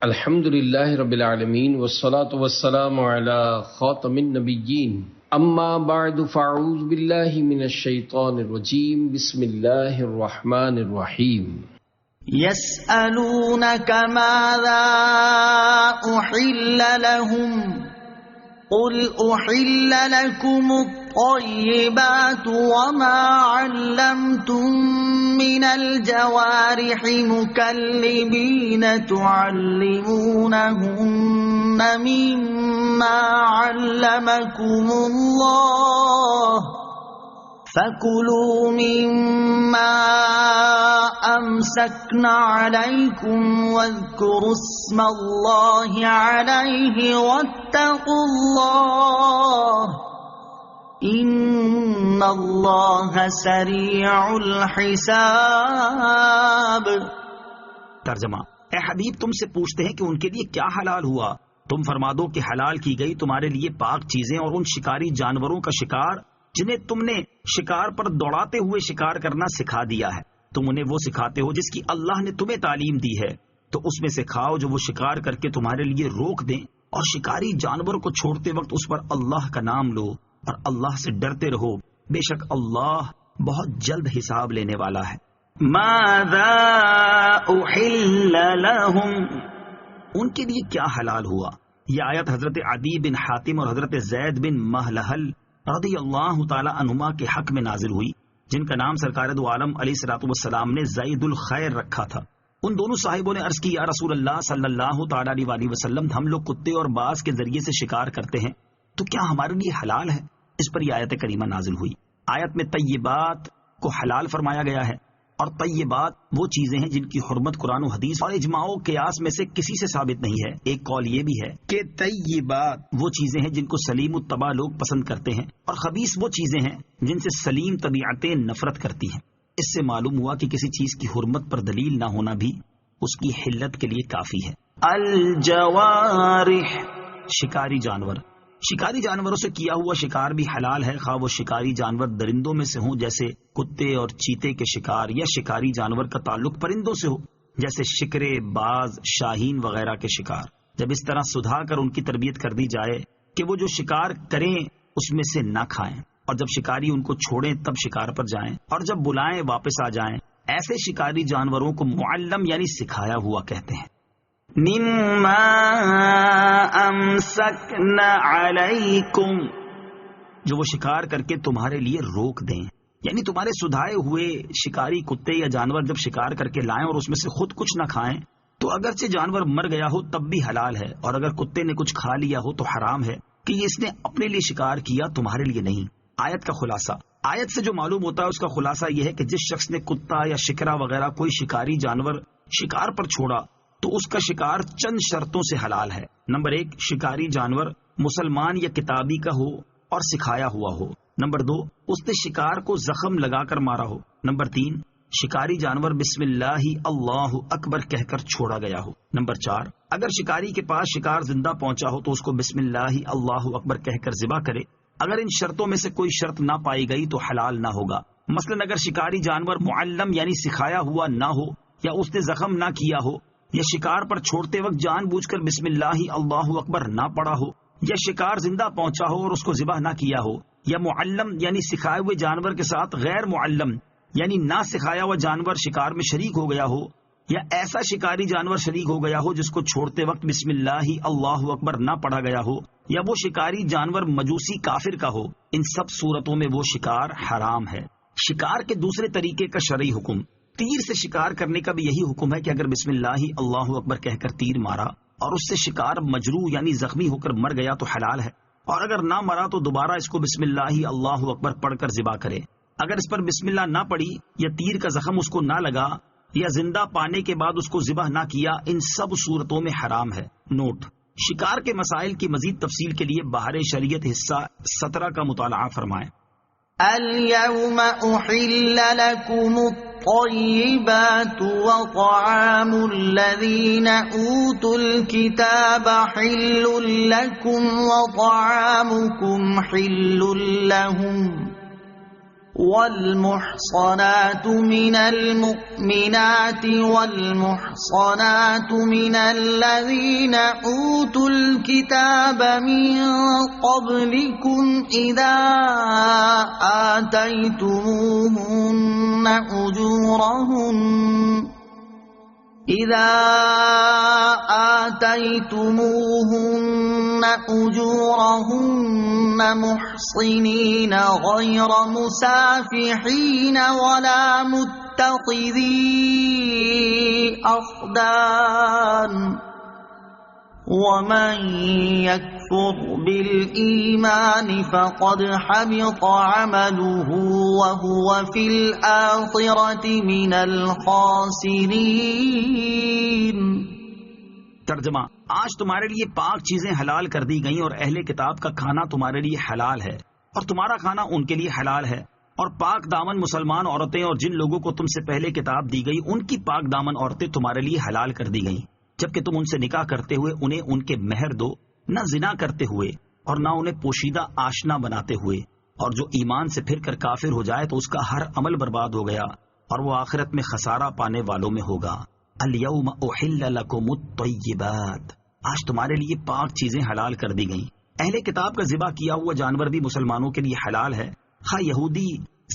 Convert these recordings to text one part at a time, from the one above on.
الحمد للہ رب العالمین والصلاة والسلام علی خاتم النبیین اما بعد فاعوذ باللہ من الشیطان الرجیم بسم اللہ الرحمن الرحیم يسألونك ماذا أحل لهم قل أحل لكم الطيبات وما علمتم من الجوارح مكلبين تعلمونهن مما علمكم الله فكلوا مما أمسكن عليكم واذكروا اسم الله عليه واتقوا الله ان اللہ سریع الحساب۔ ترجمہ: اے حبیب، تم سے پوچھتے ہیں کہ ان کے لیے کیا حلال ہوا؟ تم فرما دو کہ حلال کی گئی تمہارے لیے پاک چیزیں اور ان شکاری جانوروں کا شکار جنہیں تم نے شکار پر دوڑاتے ہوئے شکار کرنا سکھا دیا ہے۔ تم انہیں وہ سکھاتے ہو جس کی اللہ نے تمہیں تعلیم دی ہے، تو اس میں سے کھاؤ جو وہ شکار کر کے تمہارے لیے روک دیں، اور شکاری جانور کو چھوڑتے وقت اس پر اللہ کا نام لو اور اللہ سے ڈرتے رہو، بے شک اللہ بہت جلد حساب لینے والا ہے۔ ماذا احل لهم، ان کے لیے کیا حلال ہوا؟ یہ آیت حضرت عدی بن حاتم اور حضرت زید بن مہلہل رضی اللہ تعالی عنہما کے حق میں نازل ہوئی، جن کا نام سرکار دو عالم علیہ الصلوۃ والسلام نے زید الخیر رکھا تھا۔ ان دونوں صاحبوں نے عرض کی، یا رسول اللہ صلی اللہ تعالی علیہ وسلم، ہم لوگ کتے اور باز کے ذریعے سے شکار کرتے ہیں، تو کیا ہمارے لیے حلال ہے؟ اس پر یہ آیت کریمہ نازل ہوئی۔ آیت میں طیبات کو حلال فرمایا گیا ہے، اور طیبات وہ چیزیں ہیں جن کی حرمت قرآن و حدیث اور اجماع و قیاس میں سے کسی سے ثابت نہیں ہے۔ ایک قول یہ بھی ہے کہ طیبات وہ چیزیں ہیں جن کو سلیم الطبع لوگ پسند کرتے ہیں، اور خبیث وہ چیزیں ہیں جن سے سلیم طبیعتیں نفرت کرتی ہیں۔ اس سے معلوم ہوا کہ کسی چیز کی حرمت پر دلیل نہ ہونا بھی اس کی حلت کے لیے کافی ہے۔ الجوارح، شکاری جانور، شکاری جانوروں سے کیا ہوا شکار بھی حلال ہے، خواہ وہ شکاری جانور درندوں میں سے ہوں جیسے کتے اور چیتے کے شکار، یا شکاری جانور کا تعلق پرندوں سے ہو جیسے شکرے، باز، شاہین وغیرہ کے شکار۔ جب اس طرح سدھا کر ان کی تربیت کر دی جائے کہ وہ جو شکار کریں اس میں سے نہ کھائیں، اور جب شکاری ان کو چھوڑیں تب شکار پر جائیں، اور جب بلائیں واپس آ جائیں، ایسے شکاری جانوروں کو معلم یعنی سکھایا ہوا کہتے ہیں۔ مما امسکن علیکم، جو وہ شکار کر کے تمہارے لیے روک دیں، یعنی تمہارے سدھائے ہوئے شکاری کتے یا جانور جب شکار کر کے لائیں اور اس میں سے خود کچھ نہ کھائیں تو اگرچہ جانور مر گیا ہو تب بھی حلال ہے، اور اگر کتے نے کچھ کھا لیا ہو تو حرام ہے کہ یہ اس نے اپنے لیے شکار کیا، تمہارے لیے نہیں۔ آیت کا خلاصہ، آیت سے جو معلوم ہوتا ہے اس کا خلاصہ یہ ہے کہ جس شخص نے کتا یا شکرا وغیرہ کوئی شکاری جانور شکار پر چھوڑا تو اس کا شکار چند شرطوں سے حلال ہے۔ نمبر 1، شکاری جانور مسلمان یا کتابی کا ہو اور سکھایا ہوا ہو۔ نمبر 2، اس نے شکار کو زخم لگا کر مارا ہو۔ نمبر 3، شکاری جانور بسم اللہ اللہ اکبر کہہ کر چھوڑا گیا ہو۔ نمبر 4، اگر شکاری کے پاس شکار زندہ پہنچا ہو تو اس کو بسم اللہ اللہ اکبر کہہ کر ذبح کرے۔ اگر ان شرطوں میں سے کوئی شرط نہ پائی گئی تو حلال نہ ہوگا۔ مثلا اگر شکاری جانور معلم یعنی سکھایا ہوا نہ ہو، یا اس نے زخم نہ کیا ہو، یا شکار پر چھوڑتے وقت جان بوجھ کر بسم اللہ اللہ اکبر نہ پڑا ہو، یا شکار زندہ پہنچا ہو اور اس کو ذبح نہ کیا ہو، یا معلم یعنی سکھائے ہوئے جانور کے ساتھ غیر معلم یعنی نہ سکھایا ہوا جانور شکار میں شریک ہو گیا ہو، یا ایسا شکاری جانور شریک ہو گیا ہو جس کو چھوڑتے وقت بسم اللہ اللہ اکبر نہ پڑھا گیا ہو، یا وہ شکاری جانور مجوسی کافر کا ہو، ان سب صورتوں میں وہ شکار حرام ہے۔ شکار کے دوسرے طریقے کا شرعی حکم، تیر سے شکار کرنے کا بھی یہی حکم ہے کہ اگر بسم اللہ اللہ اکبر کہہ کر تیر مارا اور اس سے شکار مجروح یعنی زخمی ہو کر مر گیا تو حلال ہے، اور اگر نہ مرا تو دوبارہ اس کو بسم اللہ اللہ اکبر پڑھ کر ذبح کرے۔ اگر اس پر بسم اللہ نہ پڑی یا تیر کا زخم اس کو نہ لگا یا زندہ پانے کے بعد اس کو ذبح نہ کیا، ان سب صورتوں میں حرام ہے۔ نوٹ: شکار کے مسائل کی مزید تفصیل کے لیے بہار شریعت حصہ 17 کا مطالعہ فرمائیں۔ اليوم احل لكم الطيبات وطعام الذين اوتوا الكتاب حل لكم وطعامكم حل لهم والمحصنات من المؤمنات والمحصنات من الذين أوتوا الكتاب من قبلكم إذا آتيتموهن أجورهن محصنين غير مسافحين ولا متخذي أخدان ومن يكفر بالإيمان فقد حبط عمله وهو في الآخرة من الخاسرين۔ ترجمہ: آج تمہارے لیے پاک چیزیں حلال کر دی گئیں اور اہل کتاب کا کھانا تمہارے لیے حلال ہے اور تمہارا کھانا ان کے لیے حلال ہے، اور پاک دامن مسلمان عورتیں اور جن لوگوں کو تم سے پہلے کتاب دی گئی ان کی پاک دامن عورتیں تمہارے لیے حلال کر دی گئیں، جبکہ تم ان سے نکاح کرتے ہوئے انہیں ان کے مہر دو، نہ زنا کرتے ہوئے اور نہ انہیں پوشیدہ آشنا بناتے ہوئے، اور جو ایمان سے پھر کر کافر ہو جائے تو اس کا ہر عمل برباد ہو گیا اور وہ آخرت میں خسارہ پانے والوں میں ہوگا۔ الیوم احل لکم الطیبات، آج تمہارے لیے پاک چیزیں حلال کر دی گئیں۔ اہل کتاب کا ذبح کیا ہوا جانور بھی مسلمانوں کے لیے حلال ہے، خواہ یہودی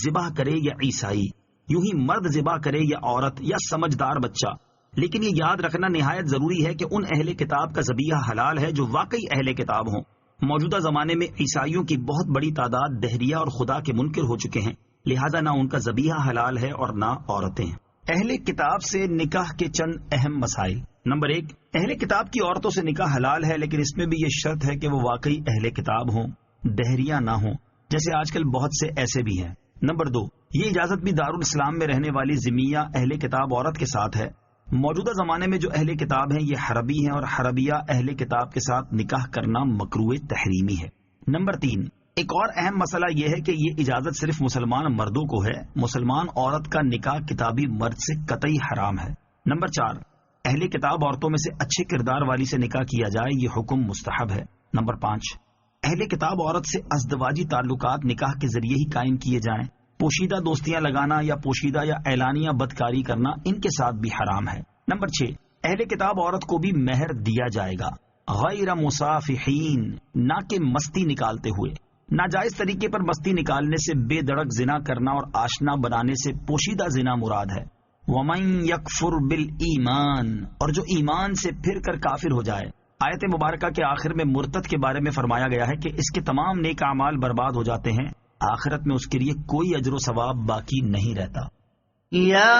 ذبح کرے یا عیسائی، یوں ہی مرد ذبح کرے یا عورت یا سمجھدار بچہ، لیکن یہ یاد رکھنا نہایت ضروری ہے کہ ان اہل کتاب کا ذبیحہ حلال ہے جو واقعی اہل کتاب ہوں۔ موجودہ زمانے میں عیسائیوں کی بہت بڑی تعداد دہریہ اور خدا کے منکر ہو چکے ہیں، لہذا نہ ان کا ذبیحہ حلال ہے اور نہ عورتیں۔ اہل کتاب سے نکاح کے چند اہم مسائل۔ نمبر 1، اہل کتاب کی عورتوں سے نکاح حلال ہے، لیکن اس میں بھی یہ شرط ہے کہ وہ واقعی اہل کتاب ہوں، دہریہ نہ ہوں، جیسے آج کل بہت سے ایسے بھی ہیں۔ نمبر 2، یہ اجازت بھی دارالاسلام میں رہنے والی ذمیہ اہل کتاب عورت کے ساتھ ہے۔ موجودہ زمانے میں جو اہل کتاب ہیں یہ حربی ہیں اور حربیہ اہل کتاب کے ساتھ نکاح کرنا مکروہ تحریمی ہے۔ نمبر 3، ایک اور اہم مسئلہ یہ ہے کہ یہ اجازت صرف مسلمان مردوں کو ہے، مسلمان عورت کا نکاح کتابی مرد سے قطعی حرام ہے۔ نمبر 4، اہل کتاب عورتوں میں سے اچھے کردار والی سے نکاح کیا جائے، یہ حکم مستحب ہے۔ نمبر 5، اہل کتاب عورت سے ازدواجی تعلقات نکاح کے ذریعے ہی قائم کیے جائیں، پوشیدہ دوستیاں لگانا یا پوشیدہ یا اعلانیہ بدکاری کرنا ان کے ساتھ بھی حرام ہے۔ نمبر 6، اہل کتاب عورت کو بھی مہر دیا جائے گا، غیر مصافحین، نہ کہ مستی نکالتے ہوئے۔ ناجائز طریقے پر مستی نکالنے سے بے دڑک زنا کرنا اور آشنا بنانے سے پوشیدہ زنا مراد ہے۔ وَمَن يَكْفُرْ بِالْإِيمَانِ، اور جو ایمان سے پھر کر کافر ہو جائے۔ آیت مبارکہ کے آخر میں مرتد کے بارے میں فرمایا گیا ہے کہ اس کے تمام نیک اعمال برباد ہو جاتے ہیں، آخرت میں اس کے لیے کوئی اجر و ثواب باقی نہیں رہتا۔ یا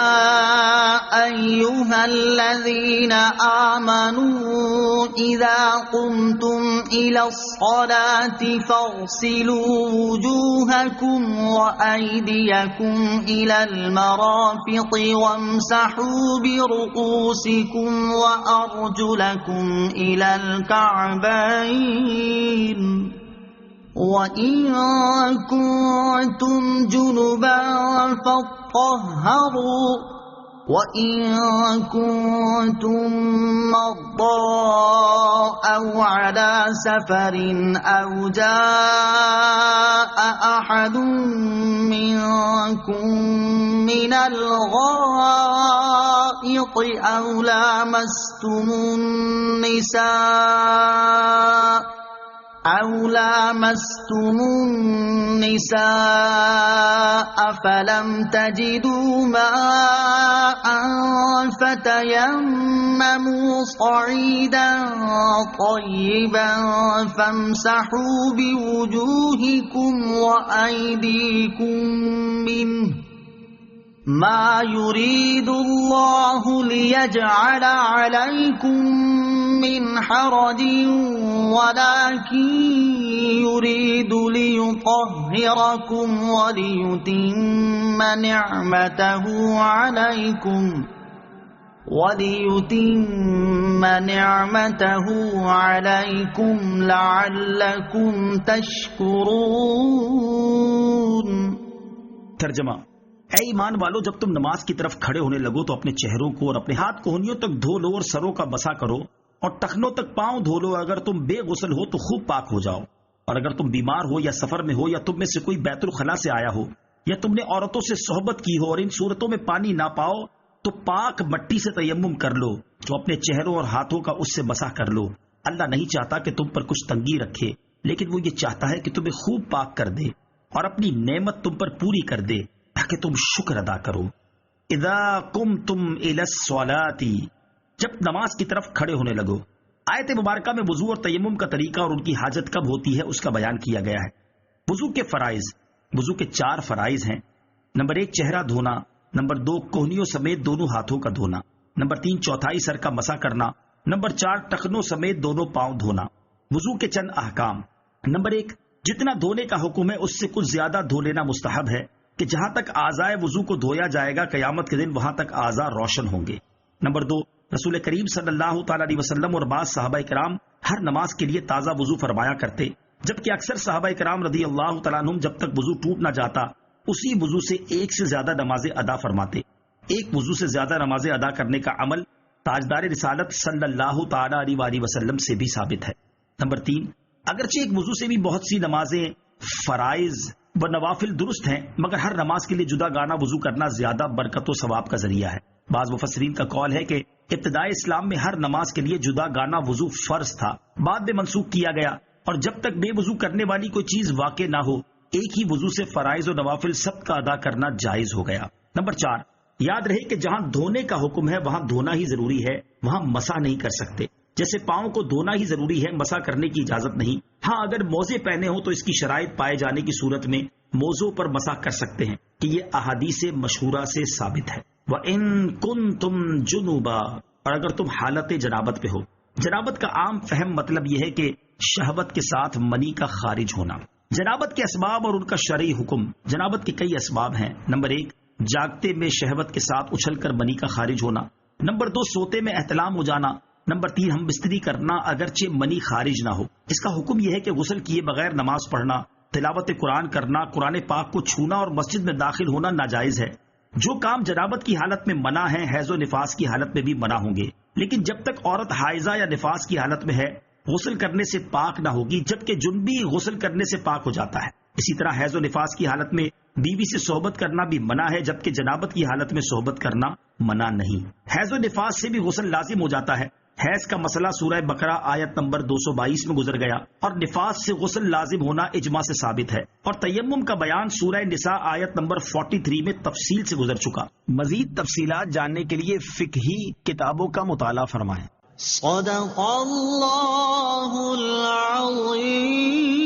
ایھا الذین آمنوا اذا قمتم الى الصلاة فاغسلوا وجوهکم وایدیکم الى المرافق وامسحوا برؤوسکم وارجلکم الى الکعبین وَإِن كُنتُمْ جُنُبًا فَاطَّهَّرُوا وَإِن كُنتُم مَّرْضَىٰ أَوْ عَلَىٰ سَفَرٍ أَوْ جَاءَ أَحَدٌ مِّنكُم مِّنَ الْغَائِطِ أَوْ لَامَسْتُمُ النِّسَاءَ فَلَمْ تَجِدُوا مَاءً فَتَيَمَّمُوا صَعِيدًا طَيِّبًا فَامْسَحُوا بِوُجُوهِكُمْ وَأَيْدِيكُم مِّنْهُ مَا يُرِيدُ اللَّهُ لِيَجْعَلَ عَلَيْكُم مِّنْ حَرَجٍ وَلَٰكِن يُرِيدُ لِيُطَهِّرَكُمْ وَلِيُتِمَّ نِعْمَتَهُ عَلَيْكُمْ لَعَلَّكُمْ تَشْكُرُونَ۔ ترجمہ: اے ایمان والو، جب تم نماز کی طرف کھڑے ہونے لگو تو اپنے چہروں کو اور اپنے ہاتھ کوہنیوں تک دھو لو اور سروں کا بسا کرو اور ٹخنوں تک پاؤں دھو لو۔ اگر تم بے غسل ہو تو خوب پاک ہو جاؤ، اور اگر تم بیمار ہو یا سفر میں ہو یا تم میں سے کوئی بیت الخلاء سے آیا ہو یا تم نے عورتوں سے صحبت کی ہو اور ان صورتوں میں پانی نہ پاؤ تو پاک مٹی سے تیمم کر لو جو اپنے چہروں اور ہاتھوں کا اس سے مسح کر لو. اللہ نہیں چاہتا کہ تم پر کچھ تنگی رکھے، لیکن وہ یہ چاہتا ہے کہ تمہیں خوب پاک کر دے اور اپنی نعمت تم پر پوری کر دے تاکہ تم شکر ادا کرو. اذا قمتم الی الصلاۃ، جب نماز کی طرف کھڑے ہونے لگو. آیت مبارکہ میں وضو اور تیمم کا طریقہ اور ان کی حاجت کب ہوتی ہے اس کا بیان کیا گیا ہے. وضو کے فرائض، وضو کے 4 فرائض ہیں. نمبر 1 چہرہ دھونا، نمبر 2 کوہنیوں سمیت دونوں ہاتھوں کا دھونا، نمبر 3 چوتھائی سر کا مسح کرنا، نمبر 4 ٹخنوں سمیت دونوں پاؤں دھونا. وضو کے چند احکام. نمبر 1 جتنا دھونے کا حکم ہے اس سے کچھ زیادہ دھو لینا مستحب ہے کہ جہاں تک اعضائے وضو کو دھویا جائے گا قیامت کے دن وہاں تک اعضاء روشن ہوں گے. نمبر 2 رسول کریم صلی اللہ تعالی علیہ وسلم اور بعض صحابہ کرام ہر نماز کے لیے تازہ وضو فرمایا کرتے، جبکہ اکثر صحابہ کرام رضی اللہ تعالیٰ عنہم جب تک وضو ٹوٹ نہ جاتا اسی وضو سے ایک سے زیادہ نمازیں ادا فرماتے. ایک وضو سے زیادہ نمازیں ادا کرنے کا عمل تاجدار رسالت صلی اللہ تعالی علیہ وآلہ وسلم سے بھی ثابت ہے. نمبر 3 اگرچہ ایک وضو سے بھی بہت سی نمازیں فرائض و نوافل درست ہیں، مگر ہر نماز کے لیے جدا گانا وضو کرنا زیادہ برکت و ثواب کا ذریعہ ہے. بعض مفسرین کا قول ہے کہ ابتدائی اسلام میں ہر نماز کے لیے جدا گانا وضو فرض تھا، بعد میں منسوخ کیا گیا، اور جب تک بے وضو کرنے والی کوئی چیز واقع نہ ہو ایک ہی وضو سے فرائض و نوافل سب کا ادا کرنا جائز ہو گیا. نمبر 4 یاد رہے کہ جہاں دھونے کا حکم ہے وہاں دھونا ہی ضروری ہے، وہاں مسح نہیں کر سکتے. جیسے پاؤں کو دھونا ہی ضروری ہے، مسح کرنے کی اجازت نہیں. ہاں اگر موزے پہنے ہوں تو اس کی شرائط پائے جانے کی صورت میں موزوں پر مسح کر سکتے ہیں کہ یہ احادیث مشہورہ سے ثابت ہے. وَإِن كُنتُمْ جُنُوبًا، اور اگر تم حالت جنابت پہ ہو. جنابت کا عام فہم مطلب یہ ہے کہ شہوت کے ساتھ منی کا خارج ہونا. جنابت کے اسباب اور ان کا شرعی حکم. جنابت کے کئی اسباب ہیں. نمبر 1 جاگتے میں شہوت کے ساتھ اچھل کر منی کا خارج ہونا. نمبر 2 سوتے میں احتلام ہو جانا. نمبر 3 ہم بستری کرنا اگرچہ منی خارج نہ ہو. اس کا حکم یہ ہے کہ غسل کیے بغیر نماز پڑھنا، تلاوت قرآن کرنا، قرآن پاک کو چھونا اور مسجد میں داخل ہونا ناجائز ہے. جو کام جنابت کی حالت میں منع ہے حیض و نفاس کی حالت میں بھی منع ہوں گے. لیکن جب تک عورت حائضہ یا نفاس کی حالت میں ہے غسل کرنے سے پاک نہ ہوگی، جبکہ جنبی غسل کرنے سے پاک ہو جاتا ہے. اسی طرح حیض و نفاس کی حالت میں بیوی سے صحبت کرنا بھی منع ہے، جبکہ جنابت کی حالت میں صحبت کرنا منع نہیں. حیض و نفاس سے بھی غسل لازم ہو جاتا ہے. حیض کا مسئلہ سورہ بقرہ آیت نمبر 222 میں گزر گیا، اور نفاس سے غسل لازم ہونا اجماع سے ثابت ہے. اور تیمم کا بیان سورہ نساء آیت نمبر 43 میں تفصیل سے گزر چکا. مزید تفصیلات جاننے کے لیے فقہی کتابوں کا مطالعہ فرمائیں. صدق اللہ العظیم.